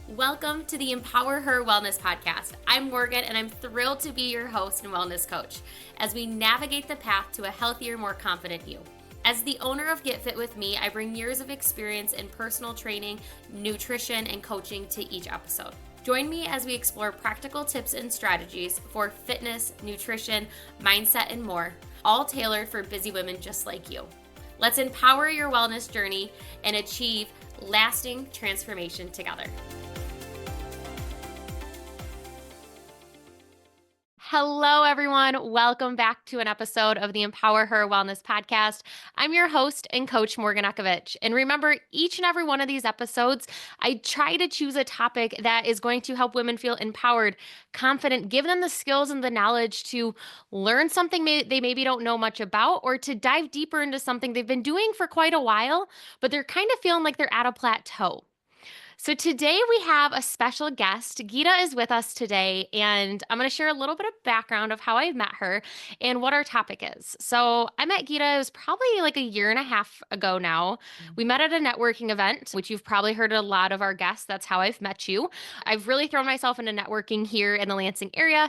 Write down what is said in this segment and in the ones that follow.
Welcome to the Empower Her Wellness Podcast. I'm Morgan, and I'm thrilled to be your host and wellness coach as we navigate the path to a healthier, more confident you. As the owner of Get Fit With Me, I bring years of experience in personal training, nutrition, and coaching to each episode. Join me as we explore practical tips and strategies for fitness, nutrition, mindset, and more, all tailored for busy women just like you. Let's empower your wellness journey and achieve lasting transformation together. Hello, everyone. Welcome back to an episode of the Empower Her Wellness Podcast. I'm your host and coach, Morgan Ekovich. And remember, each and every one of these episodes, I try to choose a topic that is going to help women feel empowered, confident, give them the skills and the knowledge to learn something they maybe don't know much about, or to dive deeper into something they've been doing for quite a while, but they're kind of feeling like they're at a plateau. So today we have a special guest. Gita is with us today, and I'm going to share a little bit of background of how I met her and what our topic is. So I met Gita, it was probably like a year and a half ago now. We met at a networking event, which you've probably heard a lot of our guests. That's how I've met you. I've really thrown myself into networking here in the Lansing area,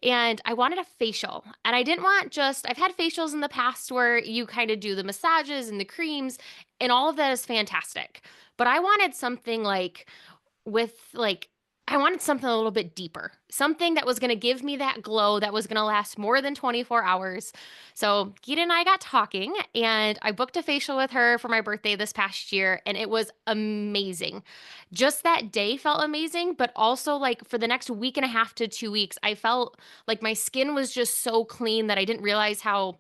and I wanted a facial. And I didn't want I've had facials in the past where you kind of do the massages and the creams, and all of that is fantastic. But I wanted something I wanted something a little bit deeper, something that was going to give me that glow that was going to last more than 24 hours. So Gita and I got talking, and I booked a facial with her for my birthday this past year, and it was amazing. Just that day felt amazing, but also like for the next week and a half to 2 weeks, I felt like my skin was just so clean that I didn't realize how,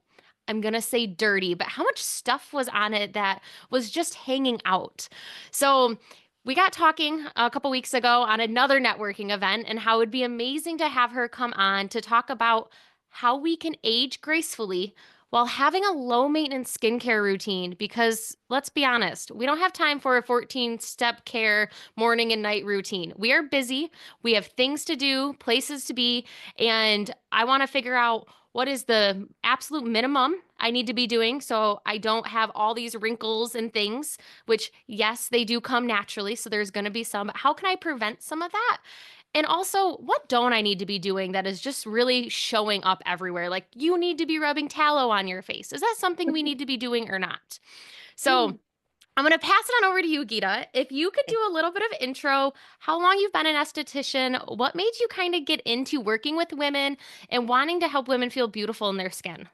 I'm going to say dirty, but how much stuff was on it that was just hanging out. So we got talking a couple weeks ago on another networking event and how it would be amazing to have her come on to talk about how we can age gracefully while having a low maintenance skincare routine. Because let's be honest, we don't have time for a 14-step care morning and night routine. We are busy, we have things to do, places to be, and I want to figure out what is the absolute minimum I need to be doing so I don't have all these wrinkles and things, which, yes, they do come naturally. So there's going to be some, but how can I prevent some of that? And also, what don't I need to be doing that is just really showing up everywhere? Like, you need to be rubbing tallow on your face. Is that something we need to be doing or not? So I'm going to pass it on over to you, Gita. If you could do a little bit of intro, how long you've been an esthetician, what made you kind of get into working with women and wanting to help women feel beautiful in their skin?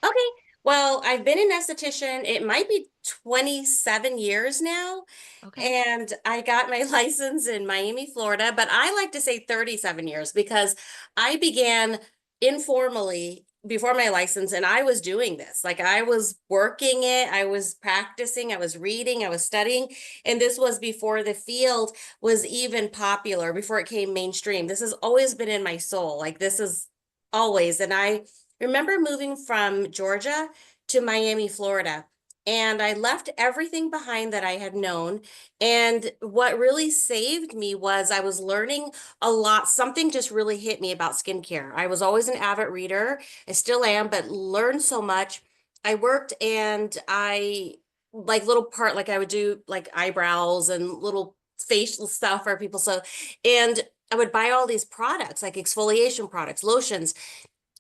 Okay. Well, I've been an esthetician. It might be 27 years now. Okay. And I got my license in Miami, Florida, but I like to say 37 years because I began informally before my license, and I was doing this. Like, I was working it, I was practicing, I was reading, I was studying. And this was before the field was even popular, before it came mainstream. This has always been in my soul. Like, this is always. And I remember moving from Georgia to Miami, Florida. And I left everything behind that I had known. And what really saved me was I was learning a lot. Something just really hit me about skincare. I was always an avid reader. I still am, but learned so much. I worked and I like like I would do like eyebrows and little facial stuff for people. So, and I would buy all these products like exfoliation products, lotions,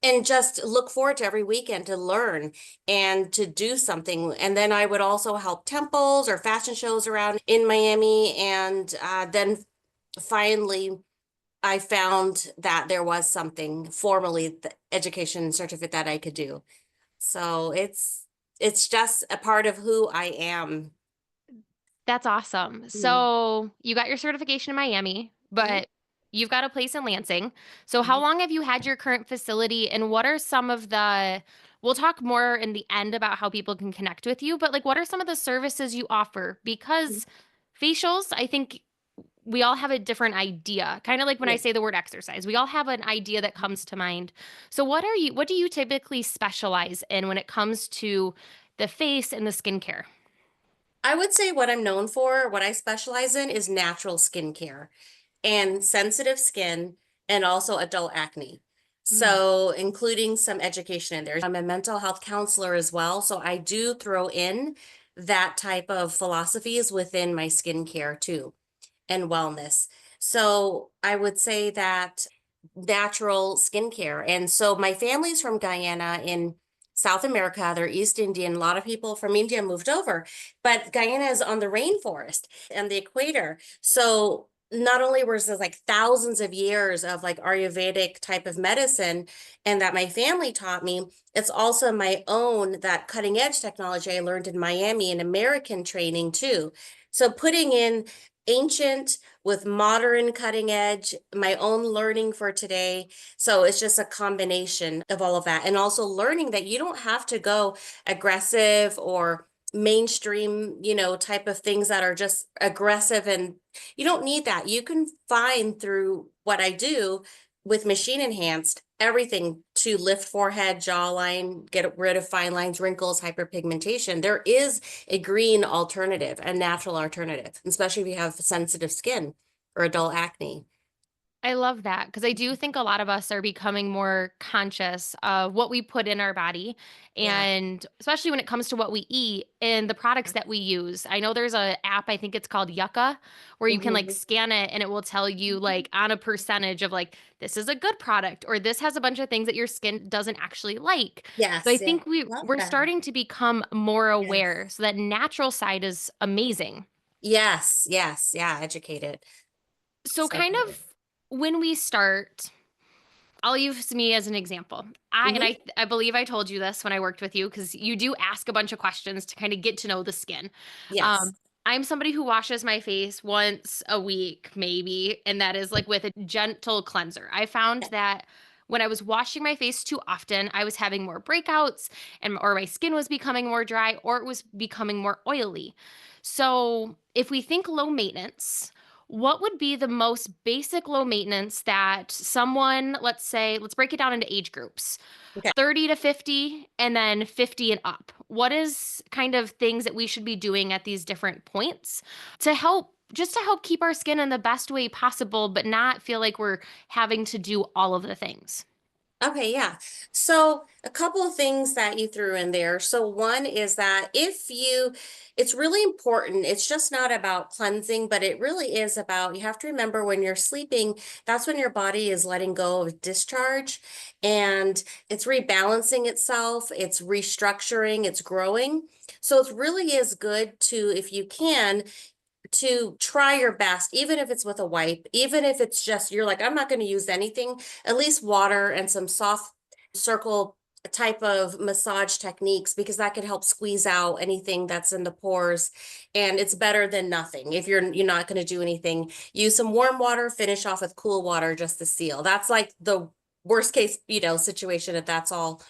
and just look forward to every weekend to learn and to do something. And then I would also help temples or fashion shows around in Miami. And then finally, I found that there was something formally, the education certificate that I could do. So it's just a part of who I am. That's awesome. Mhm. So you got your certification in Miami, but you've got a place in Lansing. So how Mhm. long have you had your current facility, and what are some of we'll talk more in the end about how people can connect with you, but like what are some of the services you offer? Because facials, I think we all have a different idea. Kind of like when I Yeah. say the word exercise, we all have an idea that comes to mind. So what do you typically specialize in when it comes to the face and the skincare? I would say what I'm known for, what I specialize in is natural skincare and sensitive skin and also adult acne. Mm. So, including some education in there. I'm a mental health counselor as well. So, I do throw in that type of philosophies within my skincare too and wellness. So I would say that natural skincare. And so my family's from Guyana in South America. They're East Indian. A lot of people from India moved over, but Guyana is on the rainforest and the equator. So not only was there like thousands of years of like Ayurvedic type of medicine and that my family taught me, it's also my own that cutting edge technology I learned in Miami and American training too. So putting in ancient with modern cutting edge, my own learning for today. So it's just a combination of all of that. And also learning that you don't have to go aggressive or mainstream, type of things that are just aggressive, and you don't need that. You can find through what I do with machine enhanced everything to lift forehead, jawline, get rid of fine lines, wrinkles, hyperpigmentation. There is a green alternative, a natural alternative, especially if you have sensitive skin or adult acne. I love that because I do think a lot of us are becoming more conscious of what we put in our body, Yeah. and especially when it comes to what we eat and the products that we use. I know there's a app, I think it's called Yucca, where you can like Mhm. scan it and it will tell you like on a percentage of like this is a good product or this has a bunch of things that your skin doesn't actually like. So I Yes, yeah. think we Love we're that. starting to become more aware. Yes. So that natural side is amazing. Yes, yes, yeah, educated. So So kind good. of when we start, I'll use me as an example. Hmm. I believe I told you this when I worked with you because you do ask a bunch of questions to kind of get to know the skin. Yes. Um, I'm somebody who washes my face once a week, maybe, and that is like with a gentle cleanser. I found that when I was washing my face too often, I was having more breakouts and or my skin was becoming more dry or it was becoming more oily. So, if we think low maintenance, what would be the most basic low maintenance that someone, let's say, let's break it down into age groups, Okay. 30 to 50 and then 50 and up? What is kind of things that we should be doing at these different points to help just to help keep our skin in the best way possible, but not feel like we're having to do all of the things? Okay, yeah. So a couple of things that you threw in there. So one is that it's really important. It's just not about cleansing, but it really is about, you have to remember when you're sleeping, that's when your body is letting go of discharge and it's rebalancing itself, it's restructuring, it's growing. So it really is good to, if you can, to try your best, even if it's with a wipe, even if it's just you're like, I'm not going to use anything, at least water and some soft circle type of massage techniques, because that can help squeeze out anything that's in the pores. And it's better than nothing. If you're not going to do anything, use some warm water, finish off with cool water just to seal. That's like the worst case, situation, if that's all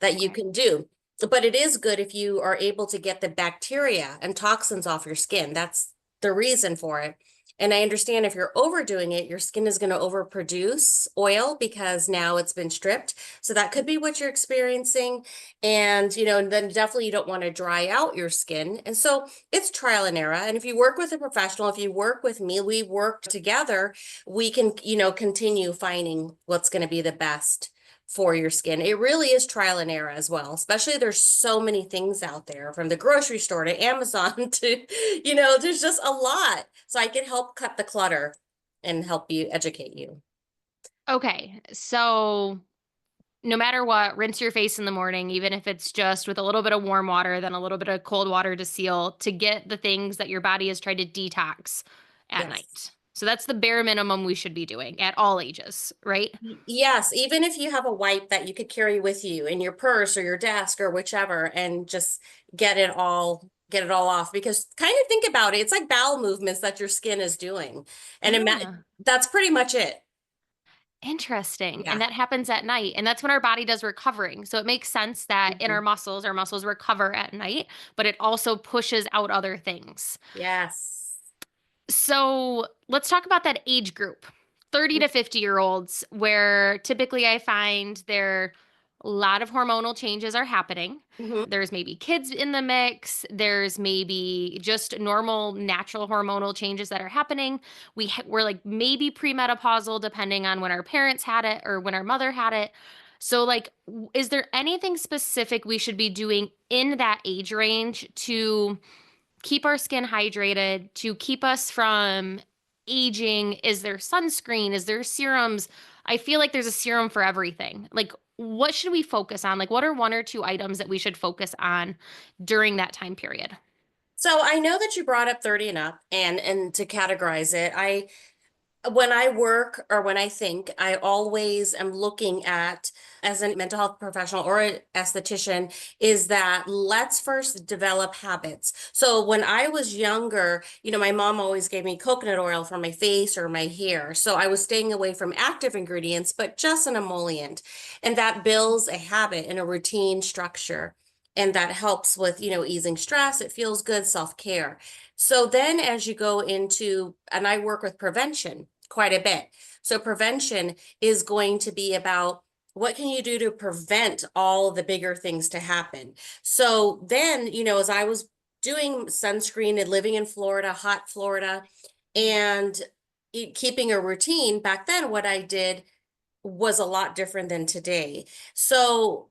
that you Okay. can do. But it is good if you are able to get the bacteria and toxins off your skin. That's the reason for it. And I understand if you're overdoing it, your skin is going to overproduce oil because now it's been stripped. So that could be what you're experiencing. And then definitely you don't want to dry out your skin. And so it's trial and error. And if you work with a professional, if you work with me, we work together, we can, continue finding what's going to be the best for your skin. It really is trial and error as well, especially there's so many things out there from the grocery store to Amazon to, there's just a lot. So I can help cut the clutter and help you educate you. Okay. So no matter what, rinse your face in the morning, even if it's just with a little bit of warm water, then a little bit of cold water to seal to get the things that your body has tried to detox at Yes. night. So that's the bare minimum we should be doing at all ages, right? Yes, even if you have a wipe that you could carry with you in your purse or your desk or whichever, and just get it all off, because kind of think about it, it's like bowel movements that your skin is doing. And Ah, that's pretty much it. interesting. And Yeah. that happens at night. And that's when our body does recovering. So it makes sense that in Mhm. our muscles recover at night, but it also pushes out other things. Yes. So let's talk about that age group, 30 to 50-year-olds, where typically I find there a lot of hormonal changes are happening. Mhm. There's maybe kids in the mix. There's maybe just normal natural hormonal changes that are happening. We're like maybe premenopausal depending on when our parents had it or when our mother had it. So like is there anything specific we should be doing in that age range to keep our skin hydrated, to keep us from aging? Is there sunscreen? Is there serums? I feel like there's a serum for everything. Like, what should we focus on? Like, what are one or two items that we should focus on during that time period? So I know that you brought up 30 and up, and to categorize it, I when I work or when I think, I always am looking at, as a mental health professional or an esthetician, is that let's first develop habits. So when I was younger, my mom always gave me coconut oil for my face or my hair. So I was staying away from active ingredients, but just an emollient. And that builds a habit and a routine structure. And that helps with, easing stress. It feels good, self-care. So then as you go into, and I work with prevention quite a bit. So prevention is going to be about what can you do to prevent all the bigger things to happen. So then, as I was doing sunscreen and living in Florida, hot Florida, and keeping a routine back then, what I did was a lot different than today. So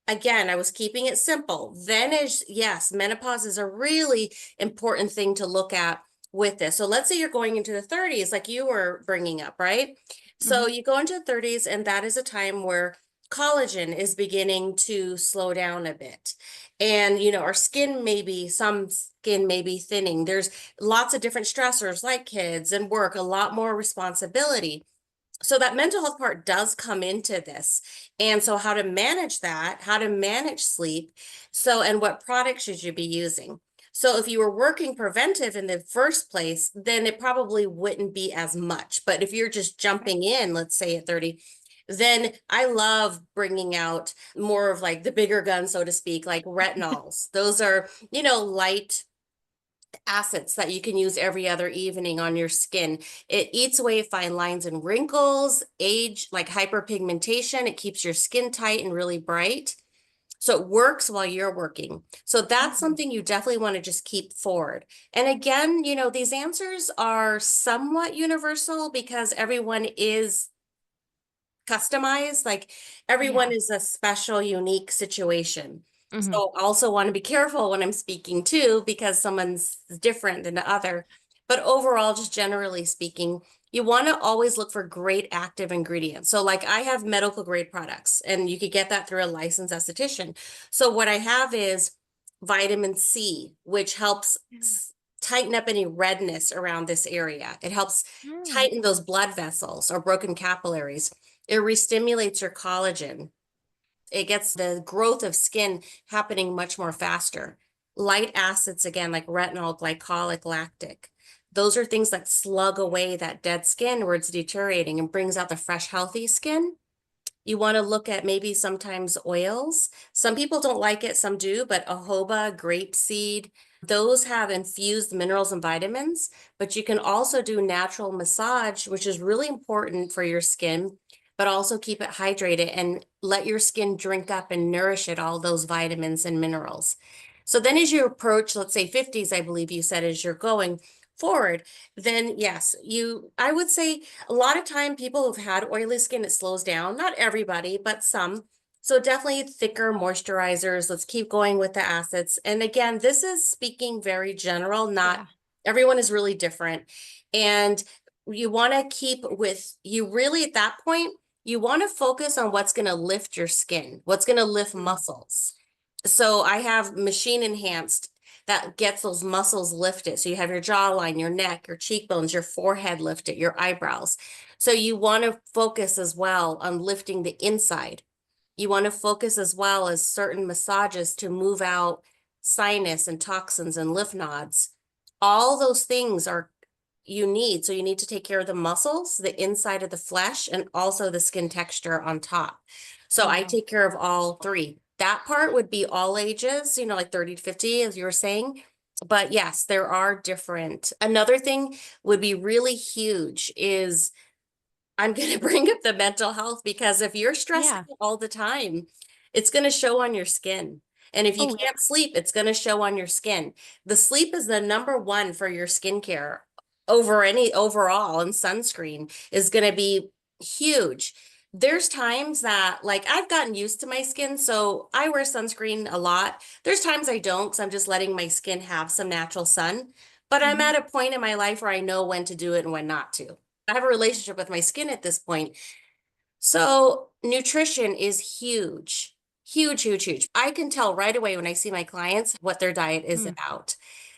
again, I was keeping it simple. Then yes, menopause is a really important thing to look at with this. So let's say you're going into the 30s, like you were bringing up, right? So Mhm. you go into the 30s, and that is a time where collagen is beginning to slow down a bit. And, our some skin may be thinning. There's lots of different stressors like kids and work, a lot more responsibility. So that mental health part does come into this. And so how to manage that, how to manage sleep. So, and what products should you be using? So if you were working preventive in the first place, then it probably wouldn't be as much. But if you're just jumping in, let's say at 30, then I love bringing out more of like the bigger gun, so to speak, like retinols. Those are, light acids that you can use every other evening on your skin. It eats away fine lines and wrinkles, age, like hyperpigmentation. It keeps your skin tight and really bright. So it works while you're working. So that's Mhm. something you definitely want to just keep forward. And again, these answers are somewhat universal because everyone is customized. Like everyone Yeah. is a special, unique situation. Hmm. So also want to be careful when I'm speaking too, because someone's different than the other. But overall, just generally speaking, you want to always look for great active ingredients. So like I have medical grade products, and you could get that through a licensed esthetician. So what I have is vitamin C, which helps tighten up any redness around this area. It helps Mm. tighten those blood vessels or broken capillaries. It restimulates your collagen. It gets the growth of skin happening much more faster. Light acids, again, like retinol, glycolic, lactic. Those are things that slug away that dead skin where it's deteriorating and brings out the fresh, healthy skin. You want to look at maybe sometimes oils. Some people don't like it, some do, but jojoba, grapeseed, those have infused minerals and vitamins, but you can also do natural massage, which is really important for your skin, but also keep it hydrated and let your skin drink up and nourish it, all those vitamins and minerals. So then as you approach, let's say 50s, I believe you said, as you're going forward, then yes, I would say a lot of time people who've had oily skin, it slows down. Not everybody, but some. So definitely thicker moisturizers. Let's keep going with the acids. And again, this is speaking very general, not Yeah. everyone is really different. And you want to keep with you really at that point, you want to focus on what's going to lift your skin, what's going to lift Mm. muscles. So I have machine enhanced that gets those muscles lifted. So you have your jawline, your neck, your cheekbones, your forehead lifted, your eyebrows. So you want to focus as well on lifting the inside. You want to focus as well as certain massages to move out sinus and toxins and lymph nodes. All those things are you need. So you need to take care of the muscles, the inside of the flesh, and also the skin texture on top. So I Wow. take care of all three. That part would be all ages, like 30 to 50, as you were saying. But yes, there are different. Another thing would be really huge is I'm going to bring up the mental health because if you're stressed Yeah. out all the time, it's going to show on your skin. And if you Oh, yeah. can't sleep, it's going to show on your skin. The sleep is the number one for your skincare over any overall, and sunscreen is going to be huge. There's times that like I've gotten used to my skin, so I wear sunscreen a lot. There's times I don't because I'm just letting my skin have some natural sun. but I'm Mhm. at a point in my life where I know when to do it and when not to. I have a relationship with my skin at this point. So nutrition is huge, huge, huge, huge. I can tell right away when I see my clients what their diet is Mm. about.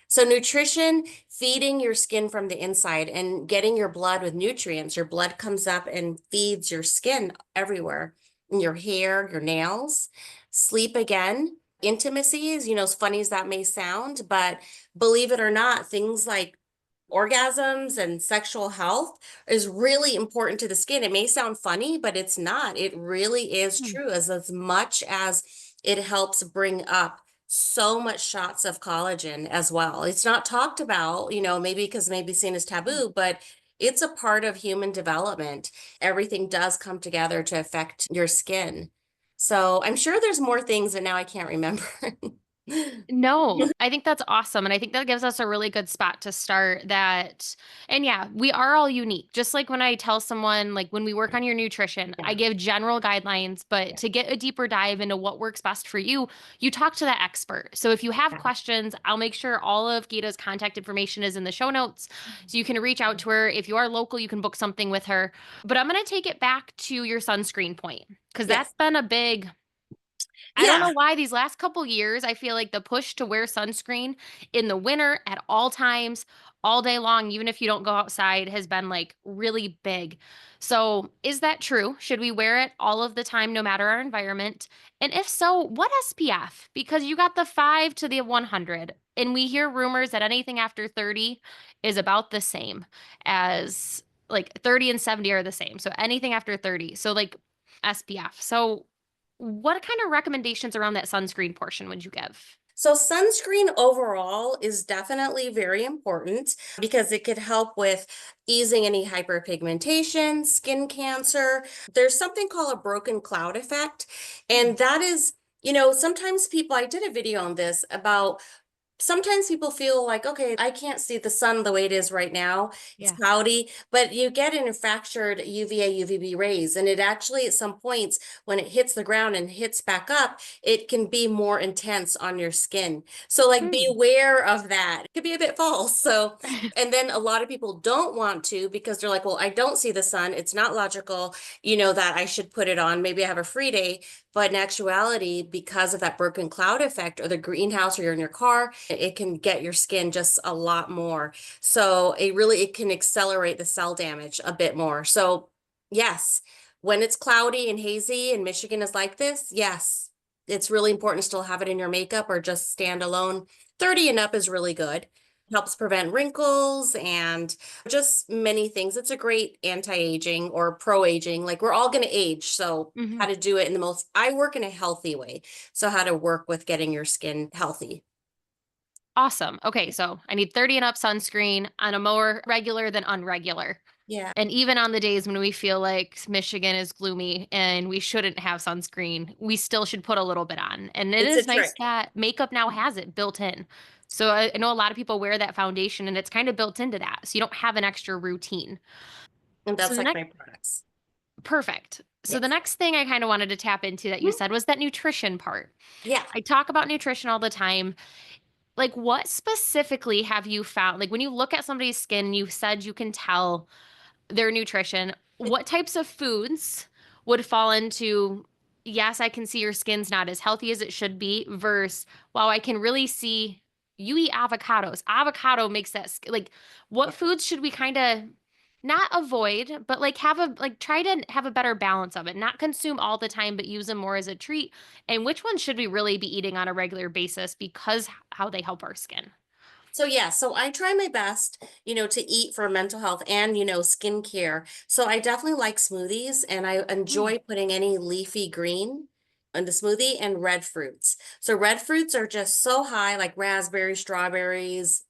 So nutrition, feeding your skin from the inside and getting your blood with nutrients. Your blood comes up and feeds your skin everywhere, in your hair, your nails. Sleep again. Intimacy is, as funny as that may sound, but believe it or not, things like orgasms and sexual health is really important to the skin. It may sound funny, but it's not. It really is Mm. true as much as it helps bring up so much shots of collagen as well. It's not talked about, maybe because maybe seen as Mm. taboo, but it's a part of human development. Everything does come together to affect your skin. So I'm sure there's more things, and now I can't remember. No, I think that's awesome. And I think that gives us a really good spot to start that. And yeah, we are all unique. Just like when I tell someone, like when we work on your nutrition, I Yeah, give general guidelines, but yeah, to get a deeper dive into what works best for you, you talk to that expert. So if you have yeah. questions, I'll make sure all of Gita's contact information is in the show notes. So you can reach out to her. If you are local, you can book something with her. But I'm going to take it back to your sunscreen point because that's Yes. been a big I don't Yeah. know why these last couple years, I feel like the push to wear sunscreen in the winter at all times, all day long, even if you don't go outside, has been like really big. So, is that true? Should we wear it all of the time, no matter our environment? And if so, what SPF? Because you got the 5 to the 100, and we hear rumors that anything after 30 is about the same as like 30 and 70 are the same. So, anything after 30. So, like, SPF. So, what kind of recommendations around that sunscreen portion would you give? So sunscreen overall is definitely very important because it could help with easing any hyperpigmentation, skin cancer. There's something called a broken cloud effect. Hmm. And that is, sometimes people, I did a video on this about sometimes people feel like, okay, I can't see the sun the way it is right now. It's Yeah. cloudy, but you get in fractured UVA, UVB rays. And it actually, at some points, when it hits the ground and hits back up, it can be more intense on your skin. So, like, be Hmm. aware of that. It could be a bit false. So, and then a lot of people don't want to because they're like, well, I don't see the sun. It's not logical, that I should put it on. Maybe I have a free day. But in actuality, because of that broken cloud effect or the greenhouse or you're in your car, it can get your skin just a lot more. So it can accelerate the cell damage a bit more. So yes, when it's cloudy and hazy and Michigan is like this, yes, it's really important to still have it in your makeup or just stand alone. 30 and up is really good. Helps prevent wrinkles and just many things. It's a great anti-aging or pro-aging. Like we're all going to age. So Hmm. how to do it in the most, I work in a healthy way. So how to work with getting your skin healthy. Awesome. Okay, so I need 30 and up sunscreen on a more regular than unregular. Yeah, And even on the days when we feel like Michigan is gloomy and we shouldn't have sunscreen, we still should put a little bit on. And it it's a is nice trick. that makeup now has it built in. So I know a lot of people wear that foundation and it's kind of built into that. So you don't have an extra routine. And So that's the like next my products. Perfect. So the Yes. next thing I kind of wanted to tap into that you Mhm. said was that nutrition part. Yeah. I talk about nutrition all the time. Like, what specifically have you found? Like, when you look at somebody's skin, you said you can tell their nutrition. What types of foods would fall into, yes, I can see your skin's not as healthy as it should be, versus, wow, I can really see you eat avocados. Avocado makes that, like, what foods should we kind of not avoid, but like try to have a better balance of it, not consume all the time, but use them more as a treat? And which ones should we really be eating on a regular basis because how they help our skin? So yeah, so I try my best, to eat for mental health and, skincare. So I definitely like smoothies and I Mm. enjoy putting any leafy green in the smoothie and red fruits. So red fruits are just so high, like raspberries, strawberries,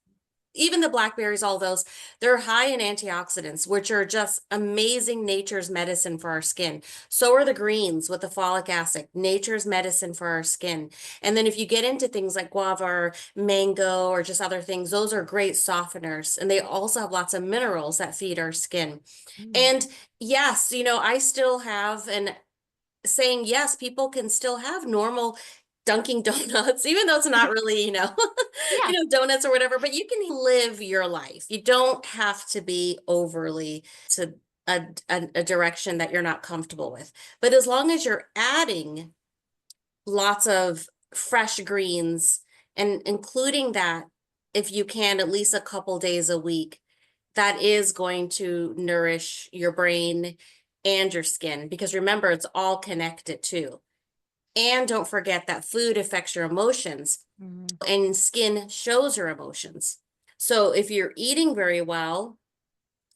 even the blackberries, all those, they're high in antioxidants, which are just amazing nature's medicine for our skin. So are the greens with the folic acid, nature's medicine for our skin. And then if you get into things like guava or mango or just other things, those are great softeners. And they also have lots of minerals that feed our skin. Mm. And yes, I still have, and saying yes, people can still have normal Dunkin' Donuts, even though it's not really, Yeah. donuts or whatever, but you can live your life. You don't have to be overly to a direction that you're not comfortable with. But as long as you're adding lots of fresh greens and including that, if you can, at least a couple days a week, that is going to nourish your brain and your skin, because remember, it's all connected too. And don't forget that food affects your emotions Mhm. and skin shows your emotions. So if you're eating very well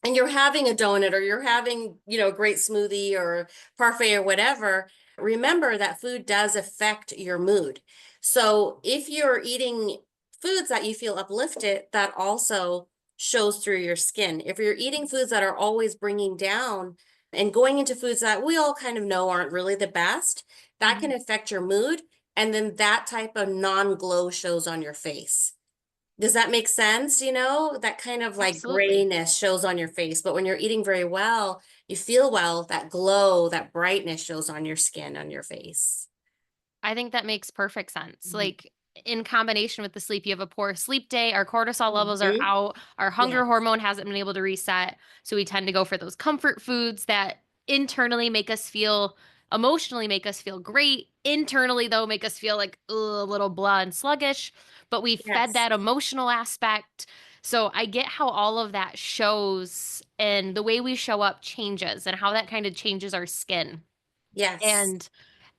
and you're having a donut or you're having, a great smoothie or parfait or whatever, remember that food does affect your mood. So if you're eating foods that you feel uplifted, that also shows through your skin. If you're eating foods that are always bringing down and going into foods that we all kind of know aren't really the best, that can Mhm. affect your mood. And then that type of non-glow shows on your face. Does that make sense? That kind of like Absolutely. grayness shows on your face. But when you're eating very well, you feel well, that glow, that brightness shows on your skin, on your face. I think that makes perfect sense. Mhm. Like in combination with the sleep, you have a poor sleep day, our cortisol levels are Mhm. out, our Yeah. hunger hormone hasn't been able to reset. So we tend to go for those comfort foods that internally make us feel emotionally make us feel great. Internally, though, make us feel like "Ugh," a little blah and sluggish, but we fed Yes. that emotional aspect. So I get how all of that shows and the way we show up changes and how that kind of changes our skin. Yes. And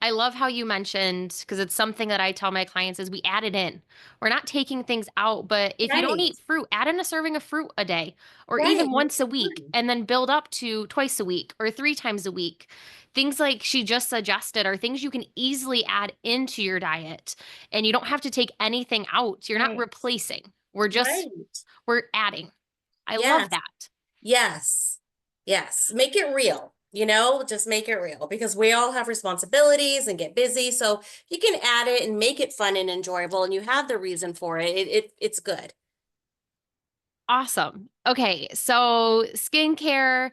I love how you mentioned, because it's something that I tell my clients is we add it in. We're not taking things out, but if you don't Right. eat fruit, add in a serving of fruit a day or Right. even Makes once a it week fun. and then build up to twice a week or three times a week. Things like she just suggested are things you can easily add into your diet and you don't have to take anything out. You're not Right. replacing. We're adding. I love Yes. that. Yes. Yes. Make it real, just make it real, because we all have responsibilities and get busy. So you can add it and make it fun and enjoyable and you have the reason for it. It's good. Awesome. Okay, so skincare,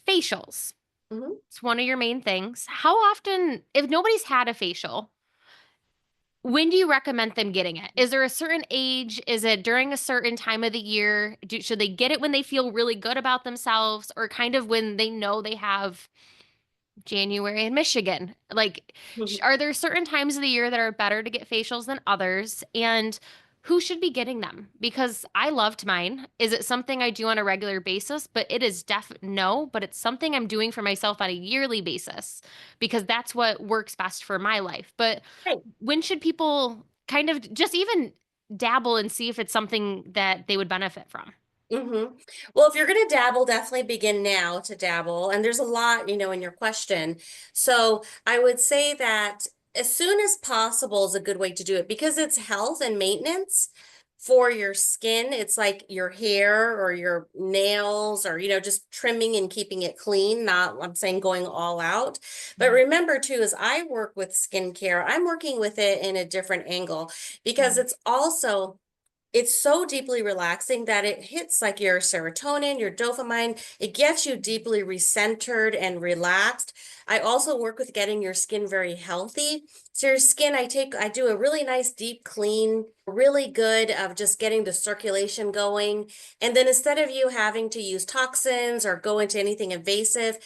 facials. Mhm. It's one of your main things. How often, if nobody's had a facial, when do you recommend them getting it? Is there a certain age? Is it during a certain time of the year? Should they get it when they feel really good about themselves or kind of when they know they have January in Michigan? Like, are there certain times of the year that are better to get facials than others? And who should be getting them? Because I loved mine. Is it something I do on a regular basis? But it is no, but it's something I'm doing for myself on a yearly basis because that's what works best for my life. But Right. when should people kind of just even dabble and see if it's something that they would benefit from? Well, if you're going to dabble, definitely begin now to dabble. And there's a lot, in your question. So I would say that as soon as possible is a good way to do it, because it's health and maintenance for your skin. It's like your hair or your nails or, just trimming and keeping it clean. Not, I'm saying going all out. But Mhm. remember too, as I work with skincare, I'm working with it in a different angle because it's so deeply relaxing that it hits like your serotonin, your dopamine. It gets you deeply recentered and relaxed. I also work with getting your skin very healthy. So your skin, I do a really nice deep clean, really good of just getting the circulation going. And then instead of you having to use toxins or go into anything invasive,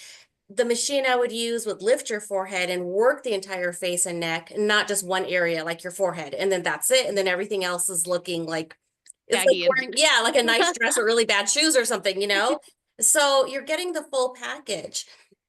the machine I would use would lift your forehead and work the entire face and neck, not just one area like your forehead. And then that's it. And then everything else is looking like it's like Baggy and wearing, yeah, like a nice dress with really bad shoes or something. So you're getting the full package.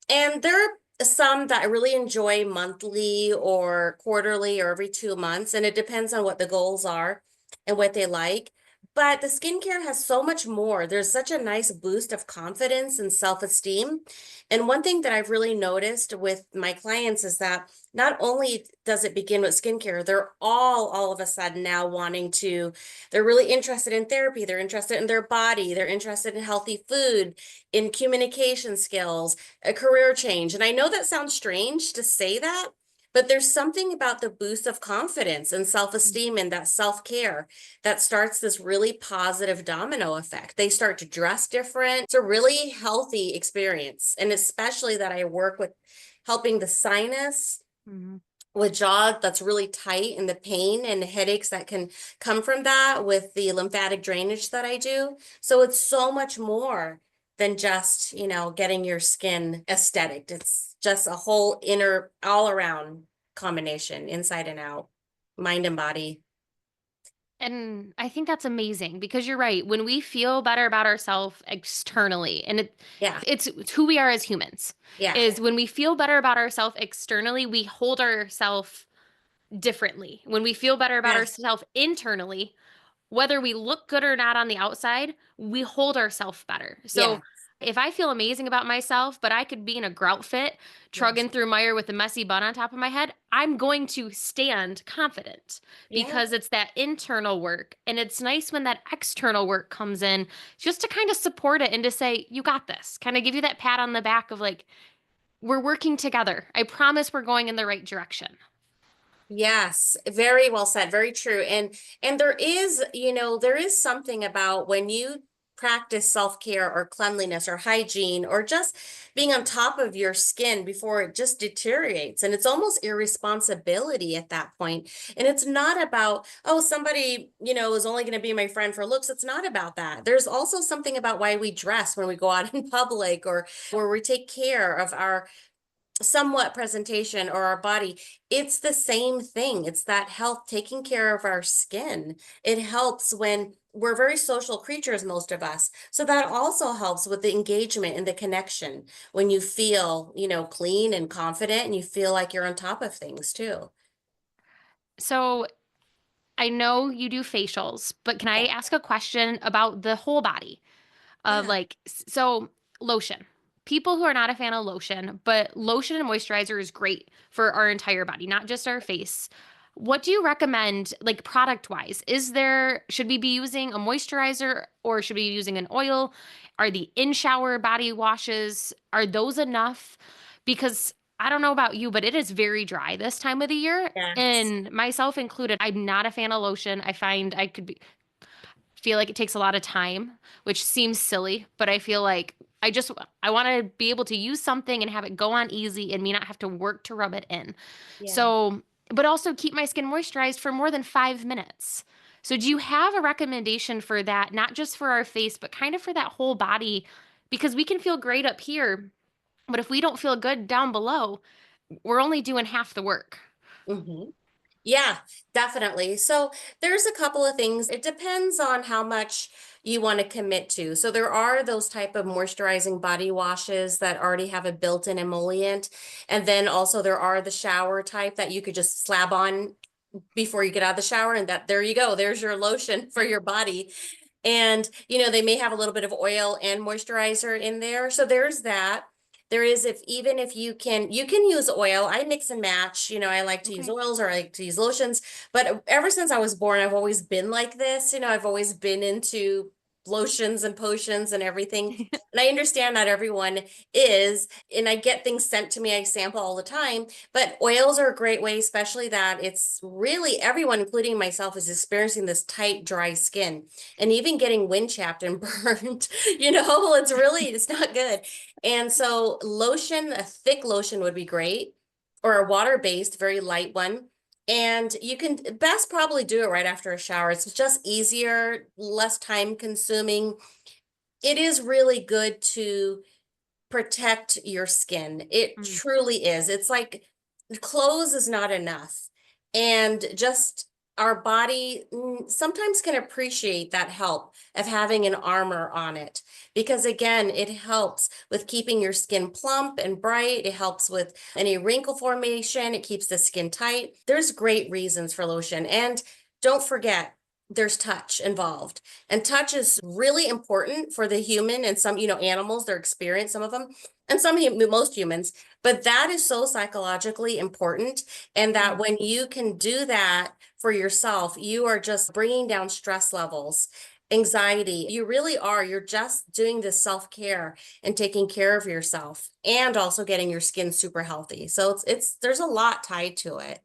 And there are some that I really enjoy monthly or quarterly or every 2 months. And it depends on what the goals are and what they like. But the skincare has so much more. There's such a nice boost of confidence and self-esteem. And one thing that I've really noticed with my clients is that not only does it begin with skincare, they're all of a sudden now they're really interested in therapy. They're interested in their body. They're interested in healthy food, in communication skills, a career change. And I know that sounds strange to say that, but there's something about the boost of confidence and self-esteem and that self-care that starts this really positive domino effect. They start to dress different. It's a really healthy experience. And especially that I work with helping the sinus, Mhm. with jaw that's really tight and the pain and the headaches that can come from that with the lymphatic drainage that I do. So it's so much more than just, getting your skin aesthetic. It's just a whole inner, all around combination, inside and out, mind and body. And I think that's amazing because you're right. When we feel better about ourselves externally, and Yeah. it's who we are as humans, Yeah. is when we feel better about ourselves externally, we hold ourselves differently. When we feel better about Yes. ourselves internally, whether we look good or not on the outside, we hold ourselves better. So Yeah. if I feel amazing about myself, but I could be in a grout fit, Yes. trugging through mire with a messy bun on top of my head, I'm going to stand confident Yeah. because it's that internal work. And it's nice when that external work comes in just to kind of support it and to say, you got this, kind of give you that pat on the back of like, we're working together. I promise we're going in the right direction. Yes, very well said, very true. And there is something about when you practice self-care or cleanliness or hygiene or just being on top of your skin before it just deteriorates. And it's almost irresponsibility at that point. And it's not about, oh, somebody, is only going to be my friend for looks. It's not about that. There's also something about why we dress when we go out in public or where we take care of our somewhat presentation or our body. It's the same thing. It's that health, taking care of our skin. It helps when we're very social creatures, most of us. So that also helps with the engagement and the connection when you feel, clean and confident and you feel like you're on top of things too. So I know you do facials, but can I Yeah. ask a question about the whole body? Of Yeah. like, so lotion. People who are not a fan of lotion, but lotion and moisturizer is great for our entire body, not just our face. What do you recommend, like product wise? Should we be using a moisturizer or should we be using an oil? Are the in shower body washes, are those enough? Because I don't know about you, but it is very dry this time of the year. Yes. And myself included, I'm not a fan of lotion. I find I could be, feel like it takes a lot of time, which seems silly, but I feel like I want to be able to use something and have it go on easy and me not have to work to rub it in. Yeah. So, but also keep my skin moisturized for more than 5 minutes. So, do you have a recommendation for that, not just for our face, but kind of for that whole body? Because we can feel great up here, but if we don't feel good down below, we're only doing half the work. Hmm. Yeah, definitely. So there's a couple of things. It depends on how much you want to commit to. So there are those type of moisturizing body washes that already have a built-in emollient. And then also there are the shower type that you could just slab on before you get out of the shower and that there you go. There's your lotion for your body. And, they may have a little bit of oil and moisturizer in there. So there's that. There is, if even if you can use oil. I mix and match. I like to use Okay. oils or I like to use lotions. But ever since I was born, I've always been like this. I've always been into lotions and potions and everything. And I understand not everyone is, and I get things sent to me. I sample all the time, but oils are a great way, especially that it's really everyone, including myself, is experiencing this tight, dry skin and even getting wind chapped and burned, it's not good. And so lotion, a thick lotion would be great, or a water-based, very light one. And you can best probably do it right after a shower. It's just easier, less time consuming. It is really good to protect your skin. It Mm. truly is. It's like clothes is not enough. And just our body sometimes can appreciate that help of having an armor on it. Because again, it helps with keeping your skin plump and bright. It helps with any wrinkle formation. It keeps the skin tight. There's great reasons for lotion. And don't forget, there's touch involved. And touch is really important for the human and some, animals, their experience, some of them, and most humans. But that is so psychologically important. And that Mm. when you can do that for yourself, you are just bringing down stress levels, anxiety. You really are. You're just doing this self-care and taking care of yourself and also getting your skin super healthy. So there's a lot tied to it.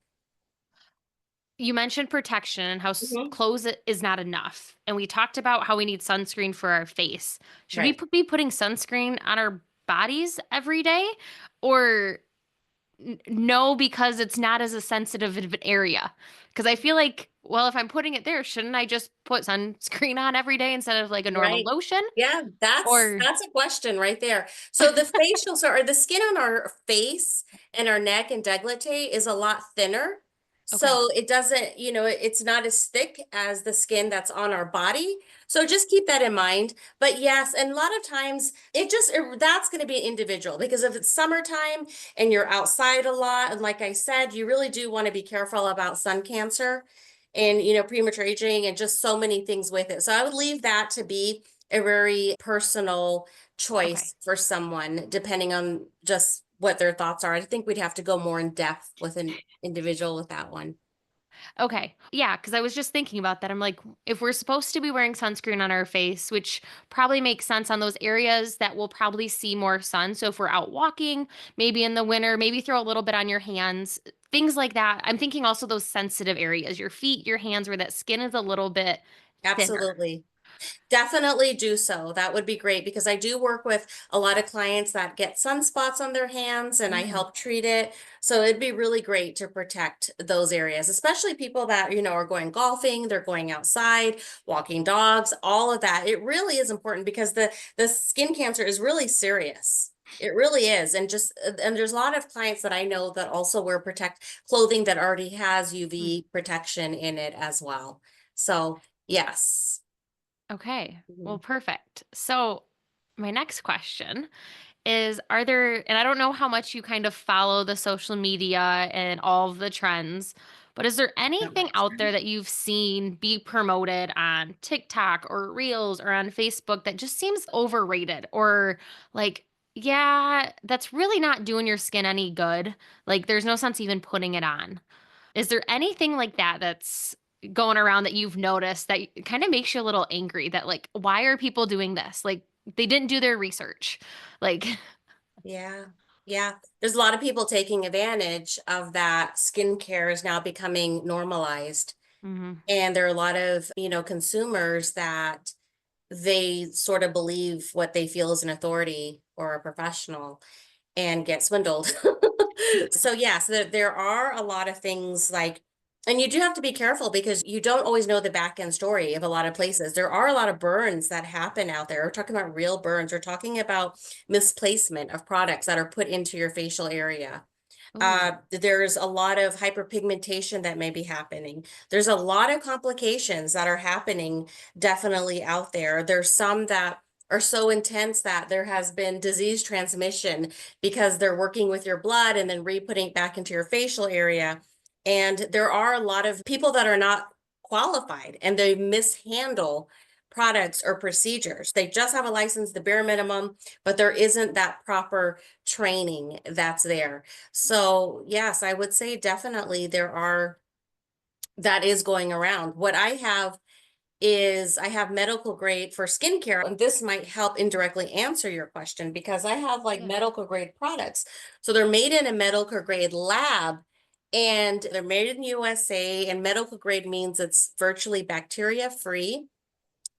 You mentioned protection and how Mhm. clothes is not enough. And we talked about how we need sunscreen for our face. Should we Right. be putting sunscreen on our bodies every day? Or No, because it's not as a sensitive of an area. Because I feel like, well, if I'm putting it there, shouldn't I just put sunscreen on every day instead of like a normal Right. lotion? Yeah, that's Or, that's a question right there. So the facial, so or the skin on our face and our neck and décolleté is a lot thinner. okay, So it doesn't, it's not as thick as the skin that's on our body. So just keep that in mind. But yes, and a lot of times that's going to be individual because if it's summertime and you're outside a lot, and like I said, you really do want to be careful about sun cancer and premature aging and just so many things with it. So I would leave that to be a very personal okay. choice for someone depending on just what their thoughts are. I think we'd have to go more in depth with an individual with that one. Okay. Yeah, because I was just thinking about that. I'm like, if we're supposed to be wearing sunscreen on our face, which probably makes sense on those areas that will probably see more sun. So if we're out walking, maybe in the winter, maybe throw a little bit on your hands, things like that. I'm thinking also those sensitive areas, your feet, your hands, where that skin is a little bit thinner. Absolutely. Definitely do so. That would be great because I do work with a lot of clients that get sunspots on their hands and I Mm, help treat it. So it'd be really great to protect those areas, especially people that, are going golfing, they're going outside, walking dogs, all of that. It really is important because the skin cancer is really serious. It really is. And there's a lot of clients that I know that also wear protect clothing that already has mm. UV protection in it as well. So, yes. Okay. Well, Mhm. perfect. So my next question is, are there, and I don't know how much you kind of follow the social media and all of the trends, but is there Not anything much. out there that you've seen be promoted on TikTok or Reels or on Facebook that just seems overrated or like, yeah, that's really not doing your skin any good? Like, there's no sense even putting it on. Is there anything like that that's going around that you've noticed that kind of makes you a little angry that like, why are people doing this? Like, they didn't do their research. Like, Yeah. Yeah. There's a lot of people taking advantage of that. Skincare is now becoming normalized. mhm. And there are a lot of, consumers that they sort of believe what they feel is an authority or a professional and get swindled. So yes, there are a lot of things like, and you do have to be careful because you don't always know the back end story of a lot of places. There are a lot of burns that happen out there. We're talking about real burns. We're talking about misplacement of products that are put into your facial area. Oh, There's a lot of hyperpigmentation that may be happening. There's a lot of complications that are happening definitely out there. There's some that are so intense that there has been disease transmission because they're working with your blood and then re-putting it back into your facial area. And there are a lot of people that are not qualified and they mishandle products or procedures. They just have a license, the bare minimum, but there isn't that proper training that's there. So, yes, I would say definitely that is going around. What I have is I have medical grade for skincare, and this might help indirectly answer your question because I have like yeah. medical grade products. So they're made in a medical grade lab and they're made in the USA, and medical grade means it's virtually bacteria free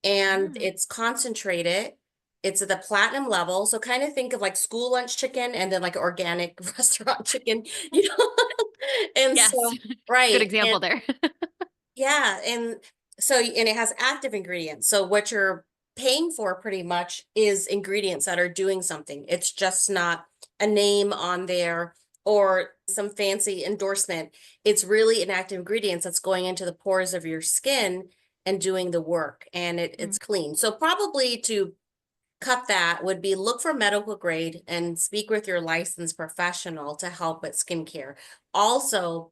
and Mm. it's concentrated. It's at the platinum level. So kind of think of like school lunch chicken and then like organic restaurant chicken, you know? And Yes. so, Good right. And example there. yeah, and it has active ingredients. So what you're paying for pretty much is ingredients that are doing something. It's just not a name on there or some fancy endorsement. It's really an active ingredients that's going into the pores of your skin and doing the work and Mm, it's clean. So probably to cut that would be look for medical grade and speak with your licensed professional to help with skincare. Also,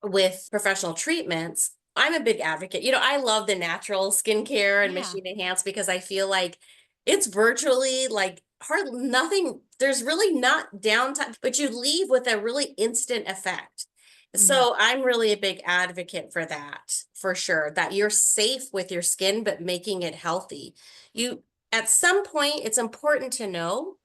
with professional treatments, I'm a big advocate. I love the natural skincare and yeah. machine enhanced because I feel like it's virtually like hard nothing. There's really not downtime, but you leave with a really instant effect. Mhm. So I'm really a big advocate for that, for sure, that you're safe with your skin, but making it healthy. You, at some point, it's important to know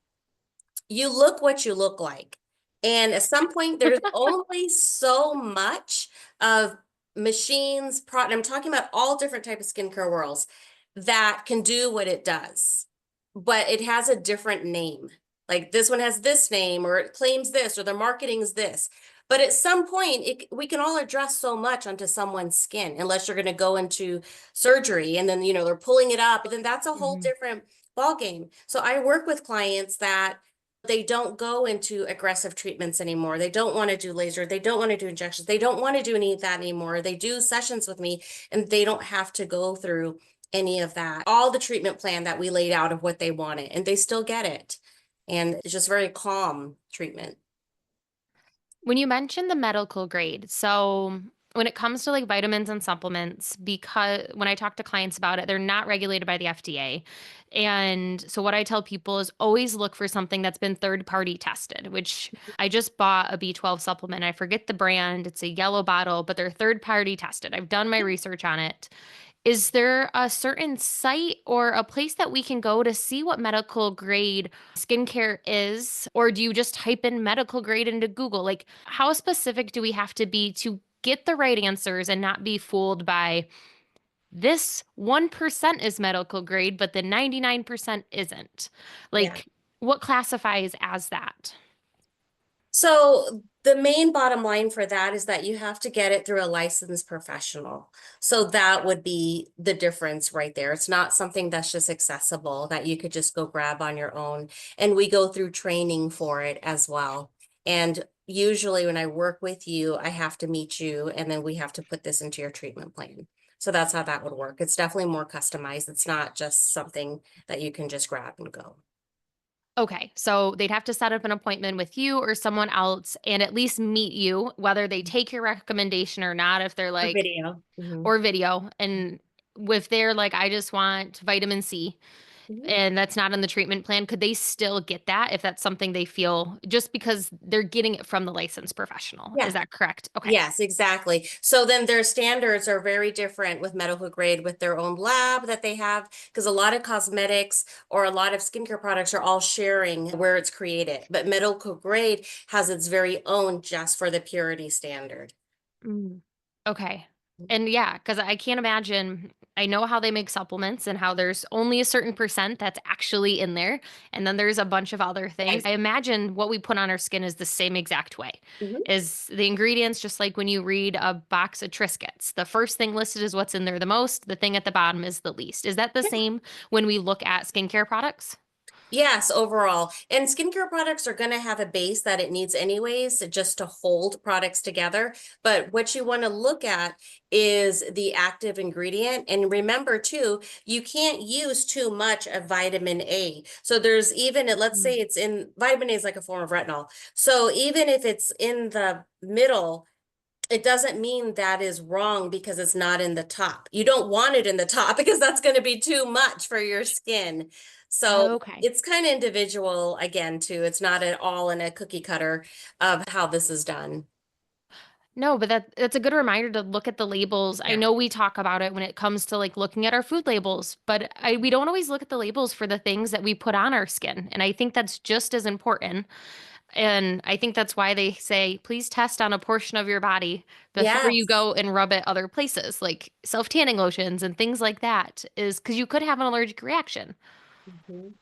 you look what you look like. And at some point, there's only so much of machines, I'm talking about all different type of skincare worlds that can do what it does, but it has a different name. Like this one has this name, or it claims this, or the marketing's this. But at some point, we can all adjust so much onto someone's skin, unless you're going to go into surgery and then, they're pulling it up. Then that's a whole Mhm. different ball game. So I work with clients that they don't go into aggressive treatments anymore. They don't want to do laser. They don't want to do injections. They don't want to do any of that anymore. They do sessions with me and they don't have to go through any of that. All the treatment plan that we laid out of what they wanted, and they still get it. And it's just very calm treatment. When you mentioned the medical grade, so when it comes to like vitamins and supplements, because when I talk to clients about it, they're not regulated by the FDA. And so what I tell people is always look for something that's been third party tested, which I just bought a B12 supplement. I forget the brand. It's a yellow bottle, but they're third party tested. I've done my research on it. Is there a certain site or a place that we can go to see what medical grade skincare is? Or do you just type in medical grade into Google? Like, how specific do we have to be to get the right answers and not be fooled by this 1% is medical grade, but the 99% isn't? Yeah. Like, what classifies as that? So the main bottom line for that is that you have to get it through a licensed professional. So that would be the difference right there. It's not something that's just accessible that you could just go grab on your own. And we go through training for it as well. And usually when I work with you, I have to meet you and then we have to put this into your treatment plan. So that's how that would work. It's definitely more customized. It's not just something that you can just grab and go. Okay, so they'd have to set up an appointment with you or someone else and at least meet you, whether they take your recommendation or not, if they're For like, video. Mhm. or video. And if they're like, I just want vitamin C Mhm. and that's not in the treatment plan, could they still get that if that's something they feel just because they're getting it from the licensed professional? Is Yeah. that correct? Okay. Yes, exactly. So then their standards are very different with medical grade with their own lab that they have, because a lot of cosmetics or a lot of skincare products are all sharing where it's created. But medical grade has its very own just for the purity standard. Mm. Okay. And yeah, because I can't imagine. I know how they make supplements and how there's only a certain percent that's actually in there. And then there's a bunch of other things. Right. I imagine what we put on our skin is the same exact way. Mhm. Is the ingredients just like when you read a box of Triscuits? The first thing listed is what's in there the most, the thing at the bottom is the least. Is that the same when we look at skincare products? Yes, overall. And skincare products are going to have a base that it needs anyways, just to hold products together. But what you want to look at is the active ingredient. And remember too, you can't use too much of vitamin A. So there's even, let's say it's in, vitamin A is like a form of retinol. So even if it's in the middle, it doesn't mean that is wrong because it's not in the top. You don't want it in the top because that's going to be too much for your skin. So Okay. it's kind of individual again, too. It's not at all in a cookie cutter of how this is done. No, but that's a good reminder to look at the labels. I Yeah. know we talk about it when it comes to like looking at our food labels, but we don't always look at the labels for the things that we put on our skin. And I think that's just as important. And I think that's why they say, please test on a portion of your body before you Yes. go and rub it other places, like self-tanning lotions and things like that, is because you could have an allergic reaction. Mhm.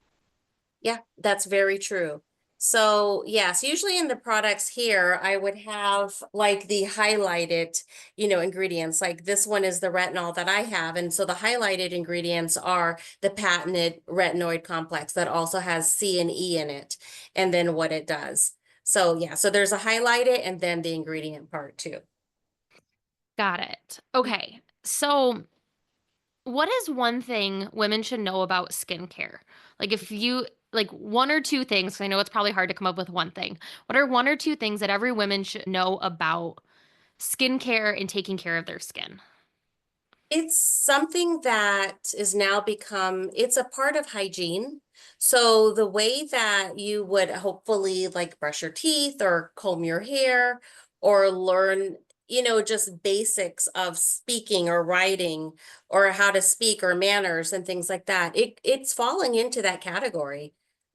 Yeah, that's very true. So yes, usually in the products here, I would have like the highlighted, ingredients. Like this one is the retinol that I have. And so the highlighted ingredients are the patented retinoid complex that also has C and E in it, and then what it does. So yeah, so there's a highlighted and then the ingredient part too. Got it. Okay. So what is one thing women should know about skincare? Like if you like one or two things, 'cause I know it's probably hard to come up with one thing. What are one or two things that every woman should know about skincare and taking care of their skin? It's something that is now become, it's a part of hygiene. So the way that you would hopefully like brush your teeth or comb your hair or learn, just basics of speaking or writing or how to speak or manners and things like that. It's falling into that category.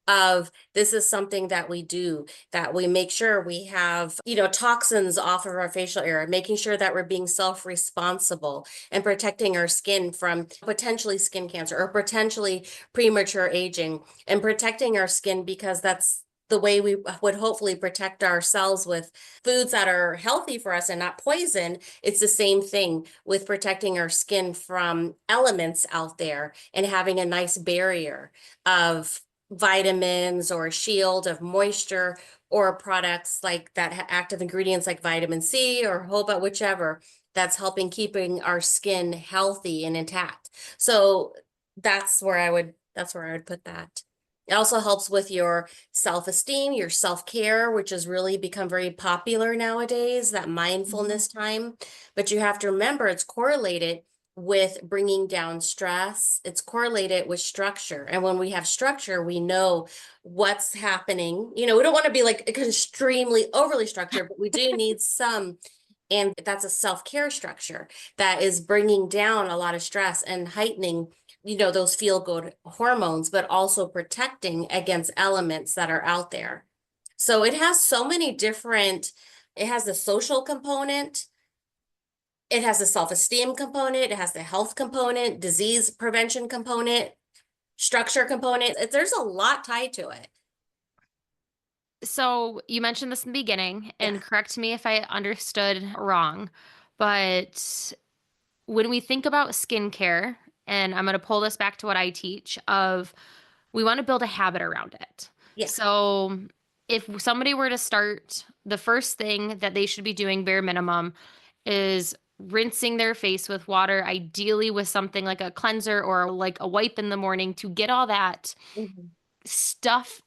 of this is something that we do, that we make sure we have, toxins off of our facial area, making sure that we're being self-responsible and protecting our skin from potentially skin cancer or potentially premature aging, and protecting our skin because that's the way we would hopefully protect ourselves with foods that are healthy for us and not poison. It's the same thing with protecting our skin from elements out there and having a nice barrier of vitamins or a shield of moisture, or products like that, active ingredients like vitamin C or jojoba, whichever, that's helping keeping our skin healthy and intact. So that's where I would put that. It also helps with your self-esteem, your self-care, which has really become very popular nowadays, that mindfulness time. But you have to remember it's correlated with bringing down stress. It's correlated with structure. And when we have structure, we know what's happening. We don't want to be like extremely overly structured, but we do need some. And that's a self-care structure that is bringing down a lot of stress and heightening, those feel-good hormones, but also protecting against elements that are out there. So it has so many different, it has the social component, it has the self-esteem component, it has the health component, disease prevention component, structure component. There's a lot tied to it. So you mentioned this in the beginning, Yeah. and correct me if I understood wrong, but when we think about skincare, and I'm going to pull this back to what I teach of we want to build a habit around it. Yeah. So if somebody were to start, the first thing that they should be doing bare minimum is rinsing their face with water, ideally with something like a cleanser or like a wipe in the morning to get all that Mhm. stuff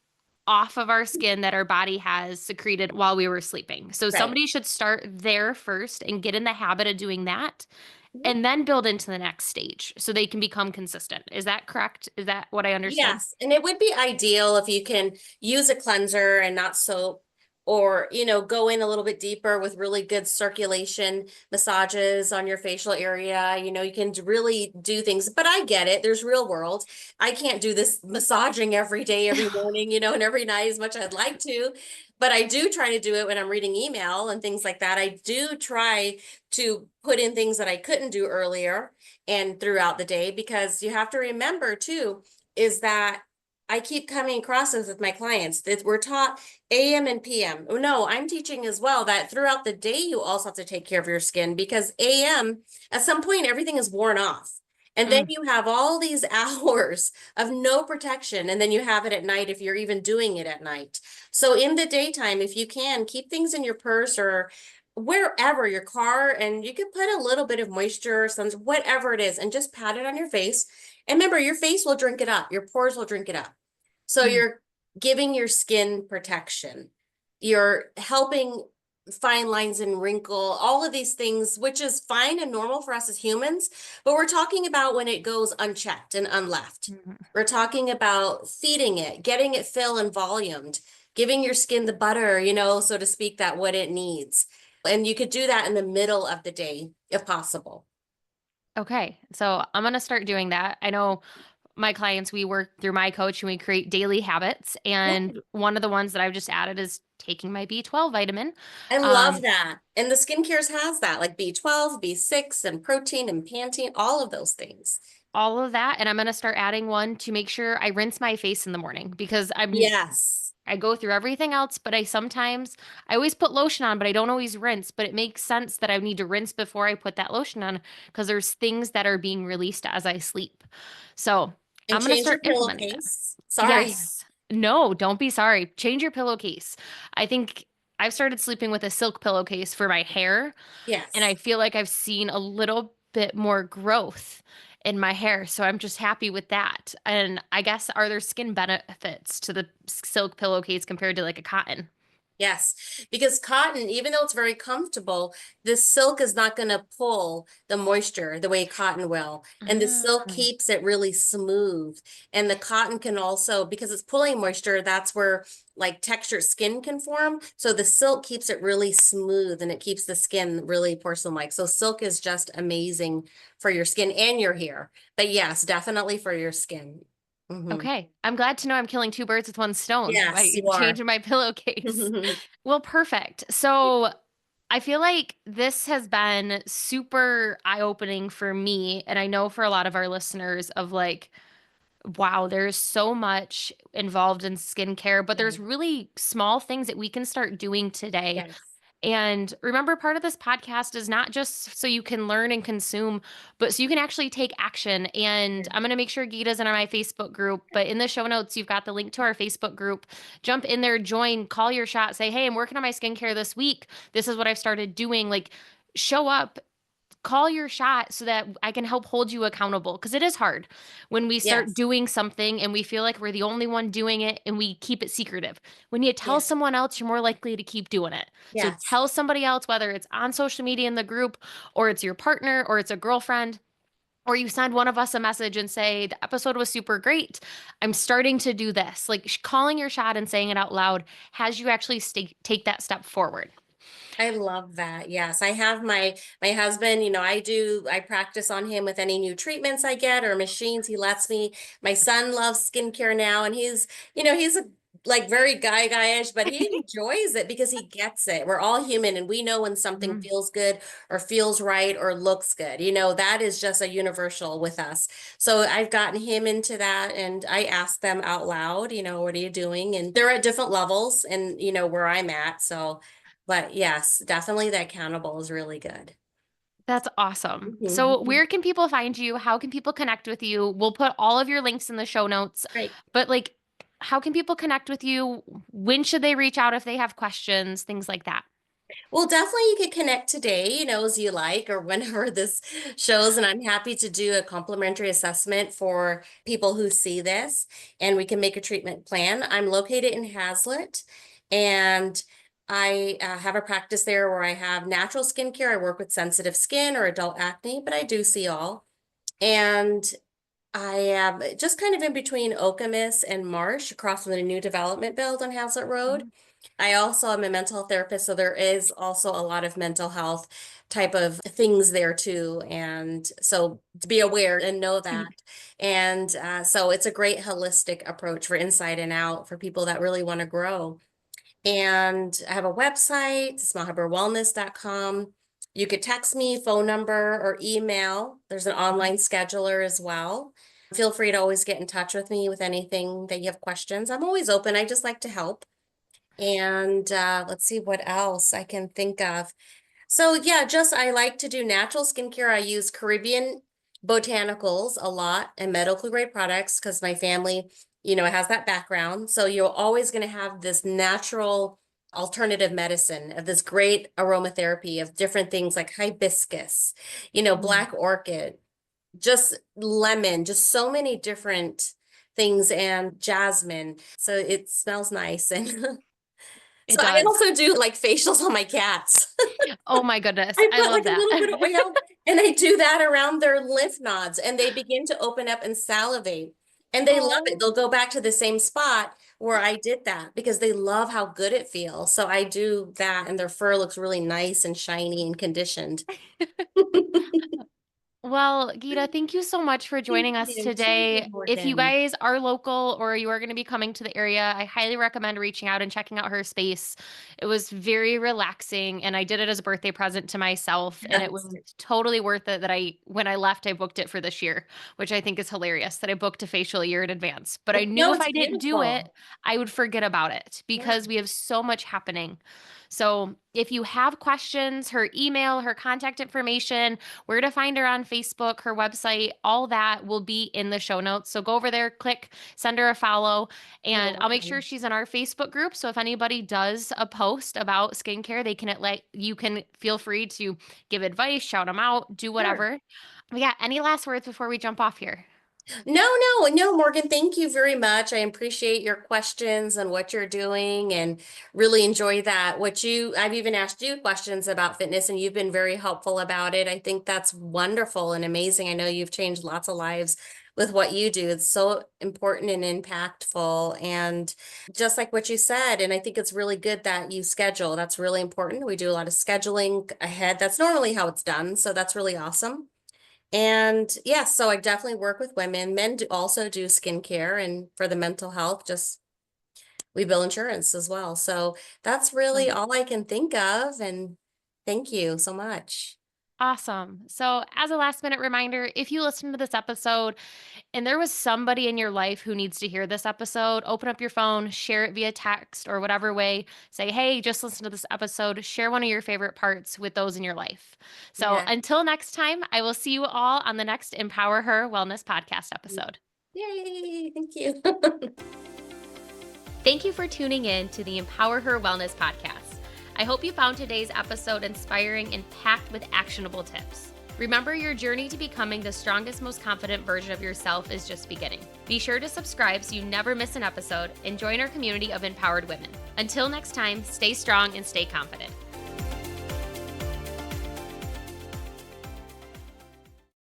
off of our skin that our body has secreted while we were sleeping. So Right. somebody should start there first and get in the habit of doing that Mhm. and then build into the next stage so they can become consistent. Is that correct? Is that what I understood? Yes, and it would be ideal if you can use a cleanser and not soap, or, go in a little bit deeper with really good circulation massages on your facial area. You can really do things, but I get it. There's real world. I can't do this massaging every day, every morning, and every night as much as I'd like to, but I do try to do it when I'm reading email and things like that. I do try to put in things that I couldn't do earlier and throughout the day, because you have to remember too, is that I keep coming across this with my clients that we're taught AM and PM. Oh, no, I'm teaching as well that throughout the day, you also have to take care of your skin, because AM, at some point, everything is worn off. And then Mm, you have all these hours of no protection. And then you have it at night if you're even doing it at night. So in the daytime, if you can, keep things in your purse or wherever, your car, and you can put a little bit of moisture, some whatever it is, and just pat it on your face. And remember, your face will drink it up, your pores will drink it up. So mm. you're giving your skin protection. You're helping fine lines and wrinkle, all of these things, which is fine and normal for us as humans. But we're talking about when it goes unchecked and unleft. Mhm. We're talking about feeding it, getting it filled and volumed, giving your skin the butter, so to speak, that what it needs. And you could do that in the middle of the day if possible. Okay, so I'm gonna start doing that. I know my clients, we work through my coach and we create daily habits. Yeah. And one of the ones that I've just added is taking my B12 vitamin. I love Um, that. And the skincares has that, like B12, B6, and protein and Pantene, all of those things. all of that. And I'm gonna start adding one to make sure I rinse my face in the morning because Yes. I go through everything else, but I always put lotion on, but I don't always rinse. But it makes sense that I need to rinse before I put that lotion on because there's things that are being released as I sleep. So And I'm gonna change your start implementing that. pillowcase. Sorry. Yes. No, don't be sorry. Change your pillowcase. I think I've started sleeping with a silk pillowcase for my hair, and I Yes. feel like I've seen a little bit more growth in my hair. So I'm just happy with that. And I guess, are there skin benefits to the silk pillowcase compared to like a cotton? Yes, because cotton, even though it's very comfortable, the silk is not going to pull the moisture the way cotton will. And the silk Ah, keeps it really smooth. And the cotton can also, because it's pulling moisture, that's where like textured skin can form. So the silk keeps it really smooth and it keeps the skin really porcelain-like. So silk is just amazing for your skin and your hair. But yes, definitely for your skin. Hmm. Okay. I'm glad to know I'm killing two birds with one stone Yes, by you are. changing my pillowcase. Well, perfect. So I feel like this has been super eye-opening for me, and I know for a lot of our listeners of like, wow, there's so much involved in skincare, but Yeah. there's really small things that we can start doing today. Yes. And remember, part of this podcast is not just so you can learn and consume, but so you can actually take action. And Yeah. I'm going to make sure Gita's in my Facebook group, but in the show notes, you've got the link to our Facebook group. Jump in there, join, call your shot, say, hey, I'm working on my skincare this week. This is what I've started doing. Like, show up, call your shot so that I can help hold you accountable. Because it is hard when we start Yes. doing something and we feel like we're the only one doing it and we keep it secretive. When you tell Yeah. someone else, you're more likely to keep doing it. So Yes. tell somebody else, whether it's on social media in the group or it's your partner or it's a girlfriend. Or you send one of us a message and say, the episode was super great. I'm starting to do this. Like calling your shot and saying it out loud has you actually take that step forward. I love that. Yes, I have my husband, I practice on him with any new treatments I get or machines he lets me. My son loves skincare now, and he's a like very guyish, but he enjoys it because he gets it. We're all human and we know when something Mhm. feels good or feels right or looks good. That is just a universal with us. So I've gotten him into that, and I ask them out loud, what are you doing? And they're at different levels and where I'm at. So but yes, definitely the accountable is really good. That's awesome. So, Mhm. where can people find you? How can people connect with you? We'll put all of your links in the show notes. Great. But, like, how can people connect with you? When should they reach out if they have questions? Things like that. Well, definitely you could connect today, as you like, or whenever this shows. And I'm happy to do a complimentary assessment for people who see this, and we can make a treatment plan. I'm located in Hazlet, and I have a practice there where I have natural skincare. I work with sensitive skin or adult acne, but I do see all. And I am just kind of in between Okemos and Marsh, across from the new development build on Hazlet Road. Mhm. I also am a mental health therapist, so there is also a lot of mental health type of things there too. And so to be aware and know that. And so it's a great holistic approach for inside and out for people that really want to grow. And I have a website, it's mahabirwellness.com. You could text me, phone number, or email. There's an online scheduler as well. Feel free to always get in touch with me with anything that you have questions. I'm always open. I just like to help. And let's see what else I can think of. So yeah, just I like to do natural skincare. I use Caribbean botanicals a lot and medical grade products because my family, has that background. So you're always going to have this natural alternative medicine of this great aromatherapy of different things like hibiscus, Mhm. black orchid, just lemon, just so many different things, and jasmine. So it smells nice. And It so I does. also do like facials on my cats. Oh my goodness. I I put love like a that. little bit of oil and I do that around their lymph nodes, and they begin to open up and salivate. And they love it. Oh. They'll go back to the same spot where I did that because they love how good it feels. So I do that, and their fur looks really nice and shiny and conditioned. Well, Gita, thank you so much for Thank joining us you. Thank you, today. If you Morgan. guys are local or you are going to be coming to the area, I highly recommend reaching out and checking out her space. It was very relaxing, and I did it as a birthday present to myself, and it was Yes. totally worth it that when I left, I booked it for this year, which I think is hilarious that I booked a facial a year in advance. But I knew No, if it's I didn't do it, beautiful. I would forget about it Yeah. because we have so much happening. So if you have questions, her email, her contact information, where to find her on Facebook, her website, all that will be in the show notes. So go over there, click, send her a follow, You're and I'll make sure welcome. she's in our Facebook group. So if anybody does a post about skincare, they can like you can feel free to give advice, shout them out, do Sure. whatever. But yeah, any last words before we jump off here? No, no, Morgan, thank you very much. I appreciate your questions and what you're doing, and really enjoy that. I've even asked you questions about fitness, and you've been very helpful about it. I think that's wonderful and amazing. I know you've changed lots of lives with what you do. It's so important and impactful. And just like what you said, and I think it's really good that you schedule. That's really important. We do a lot of scheduling ahead. That's normally how it's done. So that's really awesome. And yes, so I definitely work with women. Men also do skincare, and for the mental health, just we bill insurance as well. So that's really all I can think of. And thank you so much. Awesome. So, as a last minute reminder, if you listen to this episode and there was somebody in your life who needs to hear this episode, open up your phone, share it via text or whatever way. Say, hey, just listen to this episode. Share one of your favorite parts with those in your life. So, Yeah. until next time, I will see you all on the next Empower Her Wellness podcast episode. Yay. Thank you. Thank you for tuning in to the Empower Her Wellness podcast. I hope you found today's episode inspiring and packed with actionable tips. Remember, your journey to becoming the strongest, most confident version of yourself is just beginning. Be sure to subscribe so you never miss an episode and join our community of empowered women. Until next time, stay strong and stay confident.